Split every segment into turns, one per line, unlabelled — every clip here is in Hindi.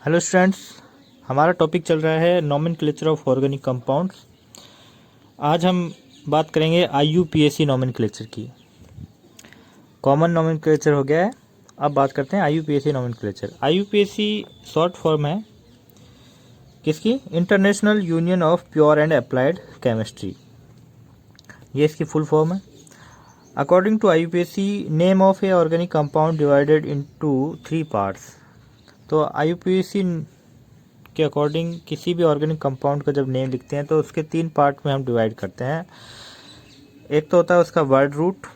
हेलो स्टूडेंट्स, हमारा टॉपिक चल रहा है नॉमेनक्लेचर ऑफ ऑर्गेनिक कंपाउंड्स। आज हम बात करेंगे आईयूपीएसी नॉमेनक्लेचर की। कॉमन नॉमेनक्लेचर हो गया है, अब बात करते हैं IUPAC nomenclature. IUPAC short form है किसकी? International Union of Pure and Applied Chemistry, ये इसकी फुल फॉर्म है। According to IUPAC, name of a organic compound divided into 3 parts. तो आईयूपीएसी के अकॉर्डिंग किसी भी ऑर्गेनिक कंपाउंड का जब नेम लिखते हैं तो उसके 3 पार्ट में हम डिवाइड करते हैं। एक तो होता है उसका वर्ड रूट,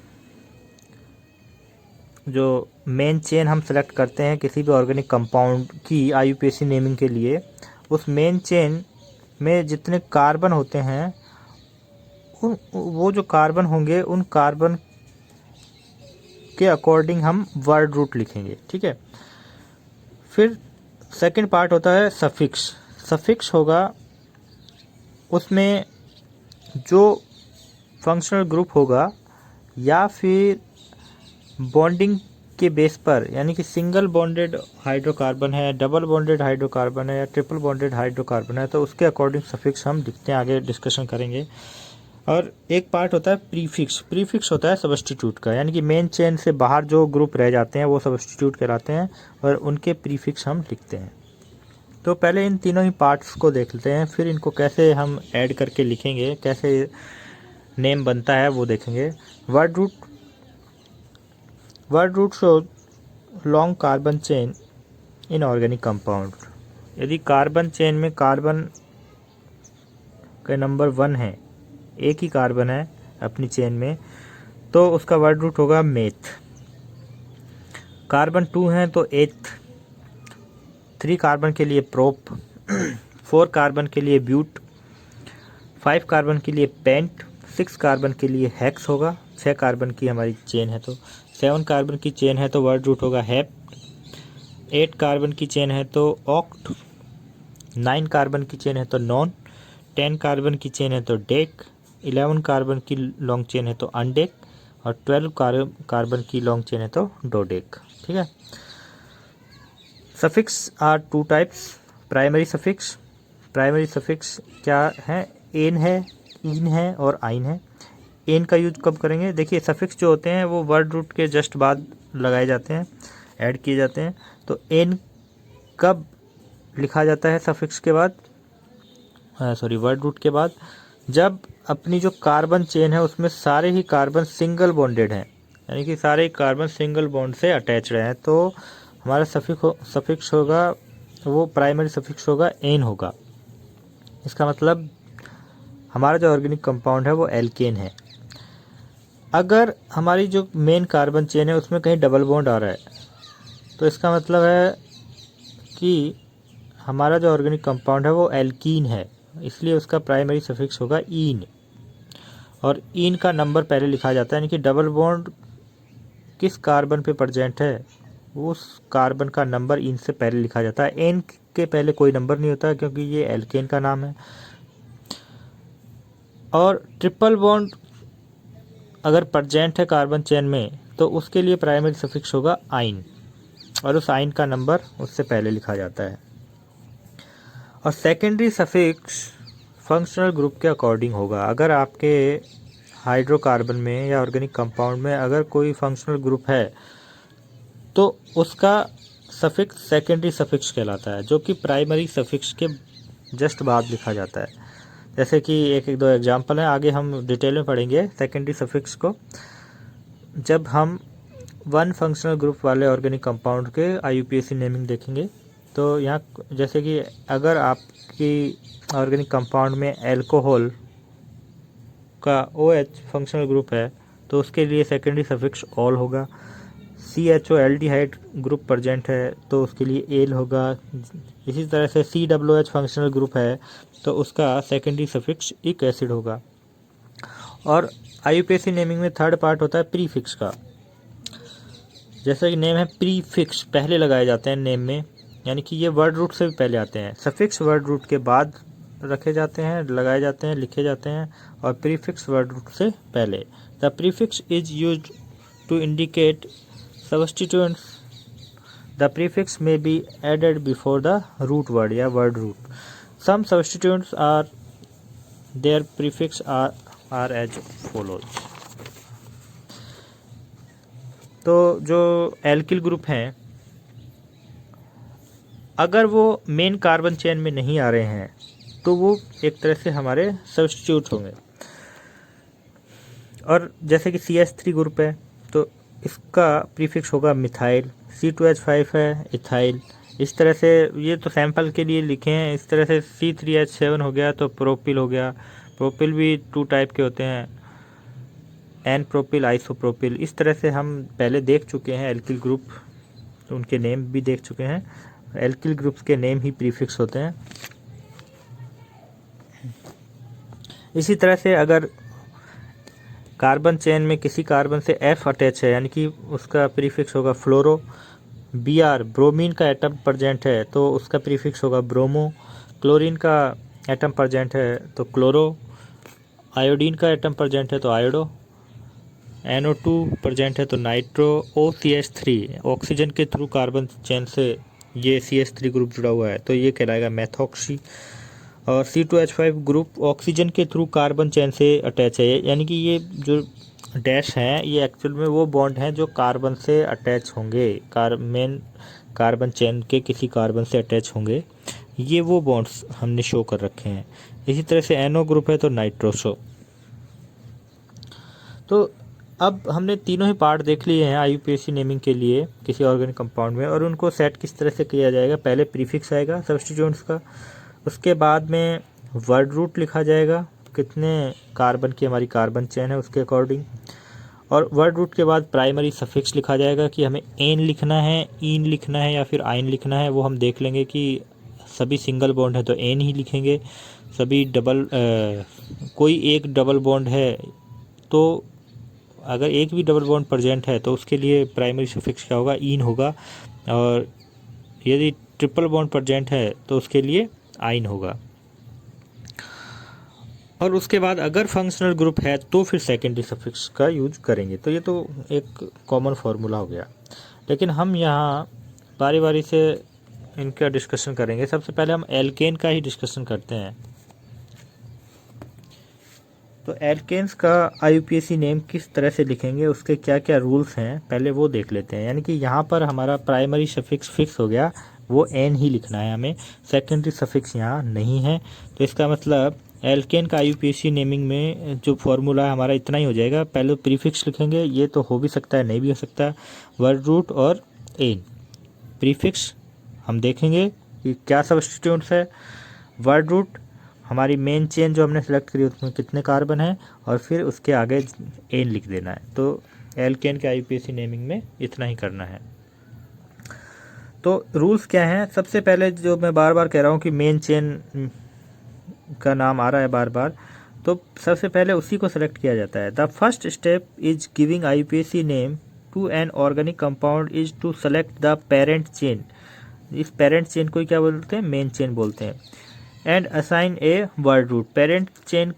जो मेन चेन हम सेलेक्ट करते हैं किसी भी ऑर्गेनिक कंपाउंड की आईयूपीएसी नेमिंग के लिए। उस मेन चेन में जितने कार्बन होते हैं वो जो कार्बन होंगे उन कार्बन के अकॉर्डिंग हम वर्ड रूट लिखेंगे, ठीक है। फिर सेकंड पार्ट होता है सफिक्स। सफिक्स होगा उसमें जो फंक्शनल ग्रुप होगा या फिर बॉन्डिंग के बेस पर, यानी कि सिंगल बॉन्डेड हाइड्रोकार्बन है, डबल बॉन्डेड हाइड्रोकार्बन है या ट्रिपल बॉन्डेड हाइड्रोकार्बन है, तो उसके अकॉर्डिंग सफिक्स हम लिखते हैं, आगे डिस्कशन करेंगे। और एक पार्ट होता है प्रीफिक्स। प्रीफिक्स होता है सब्स्टिट्यूट का, यानी कि मेन चेन से बाहर जो ग्रुप रह जाते हैं वो सब्स्टिट्यूट कहलाते हैं और उनके प्रीफिक्स हम लिखते हैं। तो पहले इन तीनों ही पार्ट्स को देख लेते हैं, फिर इनको कैसे हम ऐड करके लिखेंगे, कैसे नेम बनता है वो देखेंगे। Word root show long carbon chain in organic compound. यदि कार्बन चेन में कार्बन का नंबर 1 है, एक ही कार्बन है अपनी चेन में, तो उसका वर्ड रूट होगा मेथ। कार्बन 2 है तो एथ, 3 कार्बन के लिए प्रोप, 4 कार्बन के लिए ब्यूट, 5 कार्बन के लिए पेंट, 6 कार्बन के लिए हेक्स होगा। 6 कार्बन की हमारी चेन है तो 7 कार्बन की चेन है तो वर्ड रूट होगा हेप। 8 कार्बन की चेन है तो ऑक्ट, 9 कार्बन की चेन है तो नॉन, 10 कार्बन की चेन है तो डेक, 11 कार्बन की लॉन्ग चेन है तो अनडेक और 12 कार्बन की लॉन्ग चेन है तो डोडेक, ठीक है। Suffix are 2 types. Primary suffix. Primary suffix क्या है? एन है, इन है और आइन है। एन का यूज कब करेंगे? देखिए, सफिक्स जो होते हैं वो वर्ड रूट के जस्ट बाद लगाए जाते हैं, ऐड किए जाते हैं। तो एन कब लिखा जाता है सफिक्स के बाद, वर्ड रूट के बाद? जब अपनी जो कार्बन चेन है उसमें सारे ही कार्बन सिंगल बॉन्डेड हैं, यानी कि सारे ही कार्बन सिंगल बॉन्ड से अटैच्ड हैं, तो हमारा सफिक्स होगा वो प्राइमरी सफिक्स होगा, एन होगा। इसका मतलब हमारा जो ऑर्गेनिक कंपाउंड है वो एल्केन है। अगर हमारी जो मेन कार्बन चेन है उसमें कहीं डबल बॉन्ड आ रहा है तो इसका मतलब है कि हमारा जो ऑर्गेनिक कंपाउंड है वो एल्कीन है, इसलिए उसका प्राइमरी सफिक्स होगा ईन। और ईन का नंबर पहले लिखा जाता है, यानी कि डबल बॉन्ड किस कार्बन पे प्रेजेंट है उस कार्बन का नंबर ईन से पहले लिखा जाता है। एन के पहले कोई नंबर नहीं होता क्योंकि ये एल्केन का नाम है। और ट्रिपल बॉन्ड अगर प्रेजेंट है कार्बन चेन में तो उसके लिए प्राइमरी सफिक्स होगा आइन, और उस आइन का नंबर उससे पहले लिखा जाता है। और सेकेंडरी सफिक्स फंक्शनल ग्रुप के अकॉर्डिंग होगा। अगर आपके हाइड्रोकार्बन में या ऑर्गेनिक कंपाउंड में अगर कोई फंक्शनल ग्रुप है तो उसका सफिक्स सेकेंडरी सफिक्स कहलाता है, जो कि प्राइमरी सफिक्स के जस्ट बाद लिखा जाता है। जैसे कि एक दो एग्जांपल हैं, आगे हम डिटेल में पढ़ेंगे सेकेंडरी सफिक्स को जब हम 1 फंक्शनल ग्रुप वाले ऑर्गेनिक कंपाउंड के आईयूपीएसी नेमिंग देखेंगे। तो यहाँ जैसे कि अगर आपकी ऑर्गेनिक कंपाउंड में एल्कोहल का OH फंक्शनल ग्रुप है तो उसके लिए सेकेंडरी सफिक्स ऑल होगा। CHO एल्डिहाइड ग्रुप प्रेजेंट है तो उसके लिए एल होगा। इसी तरह से COOH फंक्शनल ग्रुप है तो उसका सेकेंडरी सफिक्स इक एसिड होगा। और आईयूपीएसी नेमिंग में थर्ड पार्ट होता है प्रीफिक्स का। जैसे कि नेम है प्रीफिक्स पहले लगाए जाते हैं नेम में, यानी कि ये वर्ड रूट से भी पहले आते हैं। सफिक्स वर्ड रूट के बाद रखे जाते हैं, लगाए जाते हैं, लिखे जाते हैं, और प्रीफिक्स वर्ड रूट से पहले। The prefix is used to indicate substituents the prefix may be added before the root word या word root. Some substitutes are there prefix are as follows. तो जो एल्किल ग्रुप हैं, अगर वो मेन कार्बन चेन में नहीं आ रहे हैं तो वो एक तरह से हमारे सब्स्टिट्यूट होंगे। और जैसे कि CH3 ग्रुप है तो इसका प्रीफिक्स होगा मिथाइल, C2H5 है इथाइल। इस तरह से ये तो सैंपल के लिए लिखे हैं। इस तरह से C3H7 हो गया तो प्रोपिल हो गया। प्रोपिल भी 2 टाइप के होते हैं, एन प्रोपिल, आइसोप्रोपिल। इस तरह से हम पहले देख चुके हैं एल्किल ग्रुप, तो उनके नेम भी देख चुके हैं। एल्किल ग्रुप्स के नेम ही प्रीफिक्स होते हैं। इसी तरह से अगर कार्बन चेन में किसी कार्बन से F अटैच है, यानी कि उसका प्रीफिक्स होगा फ्लोरो। Br ब्रोमीन का एटम प्रेजेंट है तो उसका प्रीफिक्स होगा ब्रोमो। क्लोरीन का एटम प्रेजेंट है तो क्लोरो। आयोडीन का एटम प्रेजेंट है तो आयोडो। NO2 प्रेजेंट है तो नाइट्रो। OCH3 ऑक्सीजन के थ्रू कार्बन चेन से ये CH3 ग्रुप जुड़ा हुआ है तो ये कहलाएगा मेथॉक्सी। और C2H5 ग्रुप ऑक्सीजन के थ्रू कार्बन चेन से अटैच है, यानी कि ये जो डैश हैं ये एक्चुअल में वो बॉन्ड हैं जो कार्बन से अटैच होंगे, मेन कार्बन चेन के किसी कार्बन से अटैच होंगे। ये वो बॉन्ड्स हमने शो कर रखे हैं। इसी तरह से NO ग्रुप है तो नाइट्रोसो। तो अब हमने तीनों ही पार्ट देख लिए हैं IUPAC नेमिंग के लिए किसी ऑर्गेनिक कंपाउंड में, और उनको सेट किस तरह से किया जाएगा। पहले प्रीफिक्स आएगा सब्स्टिट्यूएंट्स का, उसके बाद में वर्ड रूट लिखा जाएगा, कितने कार्बन की हमारी कार्बन चेन है उसके अकॉर्डिंग। और वर्ड रूट के बाद प्राइमरी सफिक्स लिखा जाएगा कि हमें एन लिखना है, ईन लिखना है या फिर आइन लिखना है। वो हम देख लेंगे कि सभी सिंगल बॉन्ड है तो एन ही लिखेंगे, सभी कोई एक डबल बॉन्ड है तो अगर एक भी डबल बॉन्ड प्रेजेंट है तो उसके लिए प्राइमरी सफिक्स क्या होगा, ईन होगा। और यदि ट्रिपल बॉन्ड प्रेजेंट है तो उसके लिए आइन होगा। और उसके बाद अगर फंक्शनल ग्रुप है तो फिर सेकेंडरी सफिक्स का यूज करेंगे। तो ये तो एक कॉमन फार्मूला हो गया, लेकिन हम यहाँ बारी बारी से इनका डिस्कशन करेंगे। सबसे पहले हम एल्केन का ही डिस्कशन करते हैं। तो एल्केन्स का IUPAC नेम किस तरह से लिखेंगे, उसके क्या क्या रूल्स हैं, पहले वो देख लेते हैं। यानी कि यहाँ पर हमारा प्राइमरी सफिक्स फिक्स हो गया, वो एन ही लिखना है हमें, सेकेंडरी सफिक्स यहाँ नहीं है। तो इसका मतलब एल्केन का IUPAC नेमिंग में जो फॉर्मूला है हमारा इतना ही हो जाएगा। पहले प्रीफिक्स लिखेंगे, ये तो हो भी सकता है नहीं भी हो सकता, वर्ड रूट और एन। प्रीफिक्स हम देखेंगे कि क्या सब्स्टिट्यूएंट्स है, वर्ड रूट हमारी मेन चेन जो हमने सेलेक्ट करी उसमें कितने कार्बन हैं, और फिर उसके आगे एन लिख देना है। तो एल्केन के IUPAC नेमिंग में इतना ही करना है। तो रूल्स क्या हैं, सबसे पहले जो मैं बार बार कह रहा हूँ कि मेन चेन का नाम आ रहा है बार बार, तो सबसे पहले उसी को सेलेक्ट किया जाता है। The first step is giving IUPAC name to an organic compound is to select the parent chain. इस पेरेंट चेन को क्या बोलते हैं, मेन चेन बोलते हैं। And assign a word root. Parent chain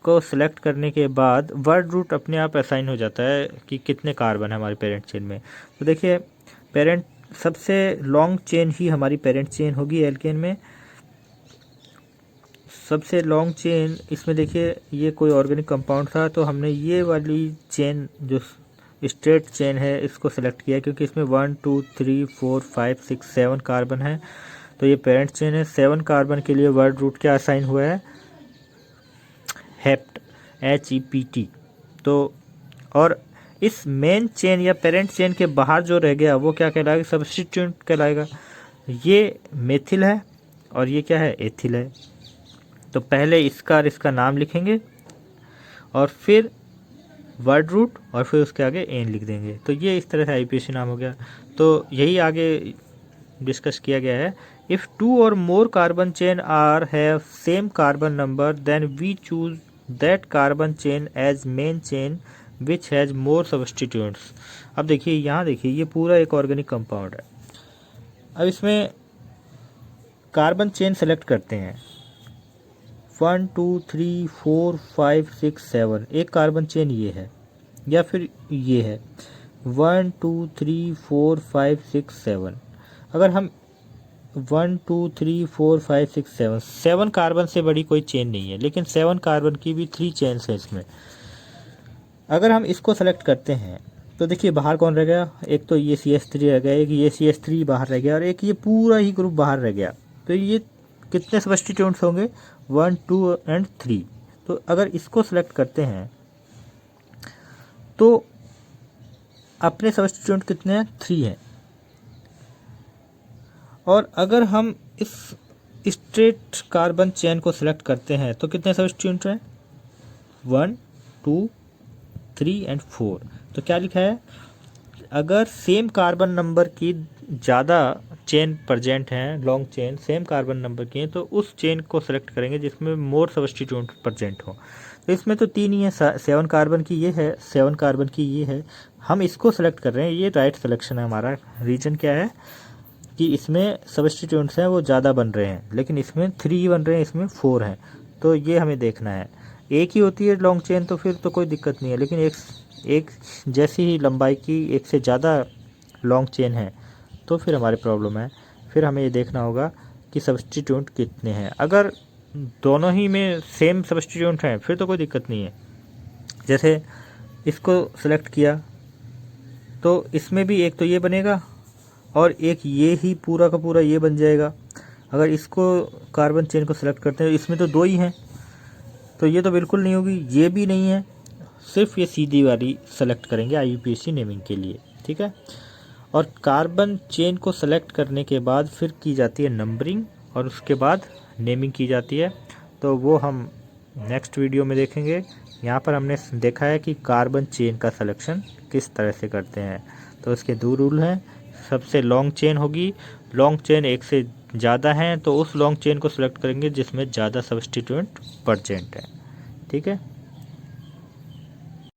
को सिलेक्ट करने के बाद वर्ड रूट अपने आप असाइन हो जाता है कि कितने कार्बन है हमारे पेरेंट चेन में। तो देखिए पेरेंट सबसे लॉन्ग चेन ही हमारी पेरेंट चेन होगी एल्केन में। सबसे लॉन्ग चेन इसमें देखिए ये कोई ऑर्गेनिक कंपाउंड था तो हमने ये वाली चेन जो स्ट्रेट चेन है इसको सेलेक्ट किया, क्योंकि इसमें 1 2 3 4 5 6 7 कार्बन है। तो ये पेरेंट चेन है। 7 कार्बन के लिए वर्ड रूट क्या असाइन हुआ है, हेप्ट, HEPT। तो और इस मेन चेन या पेरेंट चेन के बाहर जो रह गया वो क्या कहलाएगा, सब्स्टिट्यूएंट कहलाएगा। ये मेथिल है और ये क्या है, एथिल है। तो पहले इसका और इसका नाम लिखेंगे और फिर वर्ड रूट और फिर उसके आगे एन लिख देंगे। तो ये इस तरह से IUPAC नाम हो गया। तो यही आगे डिस्कस किया गया है। इफ़ 2 और more carbon chain are have same carbon number then we choose that carbon chain as main chain which has more substituents. अब देखिए यहाँ देखिए ये पूरा एक ऑर्गेनिक कंपाउंड है। अब इसमें कार्बन चेन सेलेक्ट करते हैं 1 2 3 4 5 6 7। एक कार्बन चेन ये है या फिर ये है 1 2 3 4 5 6 7। अगर हम 1 2 3 4 5 6 7 7 कार्बन से बड़ी कोई चेन नहीं है, लेकिन 7 कार्बन की भी 3 चेन्स है इसमें। अगर हम इसको सेलेक्ट करते हैं तो देखिए बाहर कौन रह गया, एक तो ये CH3 रह गया, एक ये CH3 बाहर रह गया और एक ये पूरा ही ग्रुप बाहर रह गया। तो ये कितने सब्स्टिट्यूएंट्स होंगे, 1 2 एंड 3। तो अगर इसको सेलेक्ट करते हैं तो अपने सब्स्टिट्यूएंट कितने हैं, 3 हैं। और अगर हम इस स्ट्रेट कार्बन चेन को सिलेक्ट करते हैं तो कितने सब्स्टिट्यूएंट हैं, 1 2 3 एंड 4। तो क्या लिखा है, अगर सेम कार्बन नंबर की ज़्यादा चेन प्रेजेंट हैं, long chain same carbon number की हैं, तो उस चेन को सेलेक्ट करेंगे जिसमें मोर सब्स्टिट्यूएंट प्रेजेंट हो। तो इसमें तो 3 ही है, 7 कार्बन की ये है, 7 कार्बन की ये है, हम इसको सेलेक्ट कर रहे हैं, ये राइट सिलेक्शन है हमारा। रीजन क्या है कि इसमें सब्स्टिट्यूएंट्स हैं वो ज़्यादा बन रहे हैं, लेकिन इसमें 3 बन रहे हैं, इसमें 4 हैं। तो ये हमें देखना है। एक ही होती है लॉन्ग चेन तो फिर तो कोई दिक्कत नहीं है, लेकिन एक जैसी ही लंबाई की एक से ज़्यादा लॉन्ग चेन है तो फिर हमारी प्रॉब्लम है। फिर हमें ये देखना होगा कि सब्स्टिट्यूएंट कितने हैं। अगर दोनों ही में सेम सब्स्टिट्यूएंट हैं फिर तो कोई दिक्कत नहीं है। जैसे इसको सेलेक्ट किया तो इसमें भी एक तो ये बनेगा और एक ये ही पूरा का पूरा ये बन जाएगा। अगर इसको कार्बन चेन को सेलेक्ट करते हैं इसमें तो 2 ही हैं, तो ये तो बिल्कुल नहीं होगी, ये भी नहीं है, सिर्फ ये सीधी वाली सेलेक्ट करेंगे IUPAC नेमिंग के लिए, ठीक है। और कार्बन चेन को सेलेक्ट करने के बाद फिर की जाती है नंबरिंग और उसके बाद नेमिंग की जाती है। तो वो हम नेक्स्ट वीडियो में देखेंगे। यहाँ पर हमने देखा है कि कार्बन चेन का सिलेक्शन किस तरह से करते हैं। तो इसके 2 रूल हैं। सबसे लॉन्ग चेन होगी, लॉन्ग चेन एक से ज़्यादा हैं तो उस लॉन्ग चेन को सिलेक्ट करेंगे जिसमें ज़्यादा सब्स्टिट्यूएंट प्रेजेंट है, ठीक है।